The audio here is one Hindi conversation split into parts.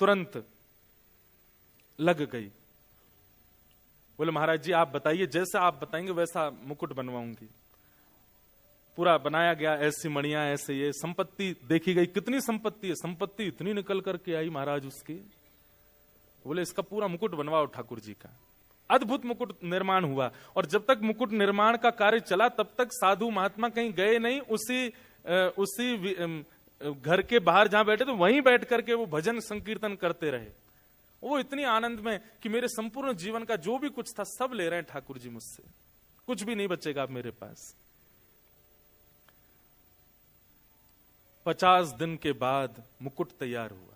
तुरंत लग गई। बोले महाराज जी आप बताइए, जैसा आप बताएंगे वैसा मुकुट बनवाऊंगी। पूरा बनाया गया, ऐसी मणियां, ऐसे ये संपत्ति देखी गई। कितनी संपत्ति है, संपत्ति इतनी निकल करके आई महाराज उसकी। बोले इसका पूरा मुकुट बनवाओ ठाकुर जी का। अद्भुत मुकुट निर्माण हुआ। और जब तक मुकुट निर्माण का कार्य चला तब तक साधु महात्मा कहीं गए नहीं। उसी घर के बाहर जहां बैठे तो वहीं बैठ करके वो भजन संकीर्तन करते रहे। वो इतनी आनंद में कि मेरे संपूर्ण जीवन का जो भी कुछ था सब ले रहे हैं ठाकुर जी मुझसे, कुछ भी नहीं बचेगा अब मेरे पास। 50 दिन के बाद मुकुट तैयार हुआ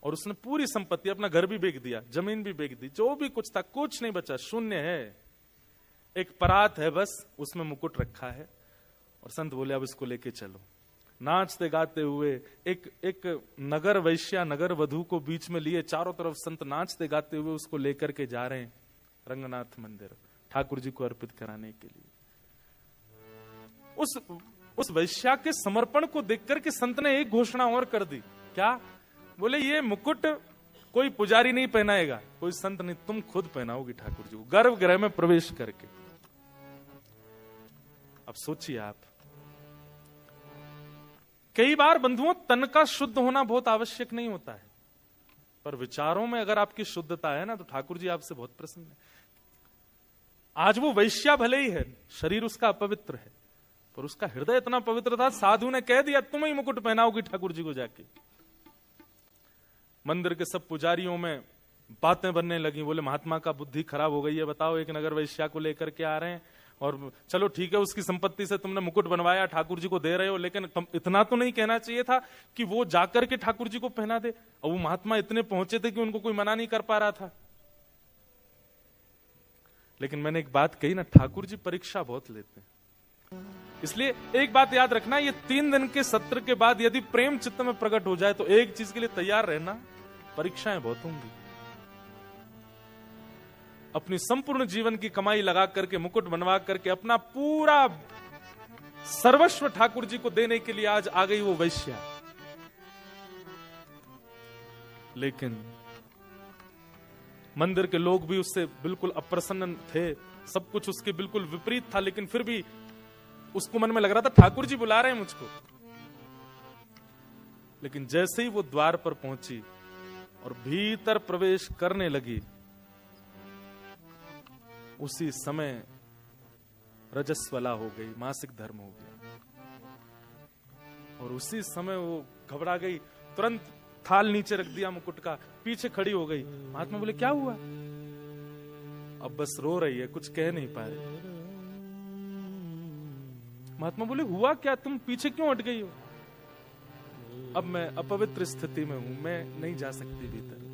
और उसने पूरी संपत्ति, अपना घर भी बेच दिया, जमीन भी बेच दी, जो भी कुछ था कुछ नहीं बचा, शून्य है। एक परात है बस, उसमें मुकुट रखा है। और संत बोले अब इसको लेके चलो। नाचते गाते हुए एक नगर वैश्या, नगर वधू को बीच में लिए, चारों तरफ संत नाचते गाते हुए उसको लेकर के जा रहे हैं रंगनाथ मंदिर, ठाकुर जी को अर्पित कराने के लिए। उस वैश्या के समर्पण को देखकर के संत ने एक घोषणा और कर दी। क्या? बोले ये मुकुट कोई पुजारी नहीं पहनाएगा, कोई संत नहीं, तुम खुद पहनाओगी ठाकुर जी को गर्भगृह में प्रवेश करके। अब सोचिए आप, कई बार बंधुओं तन का शुद्ध होना बहुत आवश्यक नहीं होता है, पर विचारों में अगर आपकी शुद्धता है ना तो ठाकुर जी आपसे बहुत प्रसन्न है। आज वो वैश्या भले ही है, शरीर उसका अपवित्र है, पर उसका हृदय इतना पवित्र था, साधु ने कह दिया तुम ही मुकुट पहनाओगी ठाकुर जी को जाके। मंदिर के सब पुजारियों में बातें बनने लगी। बोले महात्मा का बुद्धि खराब हो गई है, बताओ एक नगर वैश्या को लेकर के आ रहे हैं और चलो ठीक है उसकी संपत्ति से तुमने मुकुट बनवाया, ठाकुर जी को दे रहे हो, लेकिन तुम इतना तो नहीं कहना चाहिए था कि वो जाकर के ठाकुर जी को पहना दे। और वो महात्मा इतने पहुंचे थे कि उनको कोई मना नहीं कर पा रहा था। लेकिन मैंने एक बात कही ना, ठाकुर जी परीक्षा बहुत लेते हैं। इसलिए एक बात याद रखना, ये 3 दिन के सत्र के बाद यदि प्रेम चित्त में प्रकट हो जाए तो एक चीज के लिए तैयार रहना, परीक्षाएं बहुत होंगी। अपनी संपूर्ण जीवन की कमाई लगा करके, मुकुट बनवा करके, अपना पूरा सर्वस्व ठाकुर जी को देने के लिए आज आ गई वो वैश्या। लेकिन मंदिर के लोग भी उससे बिल्कुल अप्रसन्न थे, सब कुछ उसके बिल्कुल विपरीत था, लेकिन फिर भी उसको मन में लग रहा था ठाकुर जी बुला रहे हैं मुझको। लेकिन जैसे ही वो द्वार पर पहुंची और भीतर प्रवेश करने लगी, उसी समय रजस्वला हो गई, मासिक धर्म हो गया। और उसी समय वो घबरा गई, तुरंत थाल नीचे रख दिया मुकुट का, पीछे खड़ी हो गई। महात्मा बोले क्या हुआ? अब बस रो रही है, कुछ कह नहीं पा रही। महात्मा बोले हुआ क्या, तुम पीछे क्यों हट गई हो? अब मैं अपवित्र स्थिति में हूं, मैं नहीं जा सकती भीतर।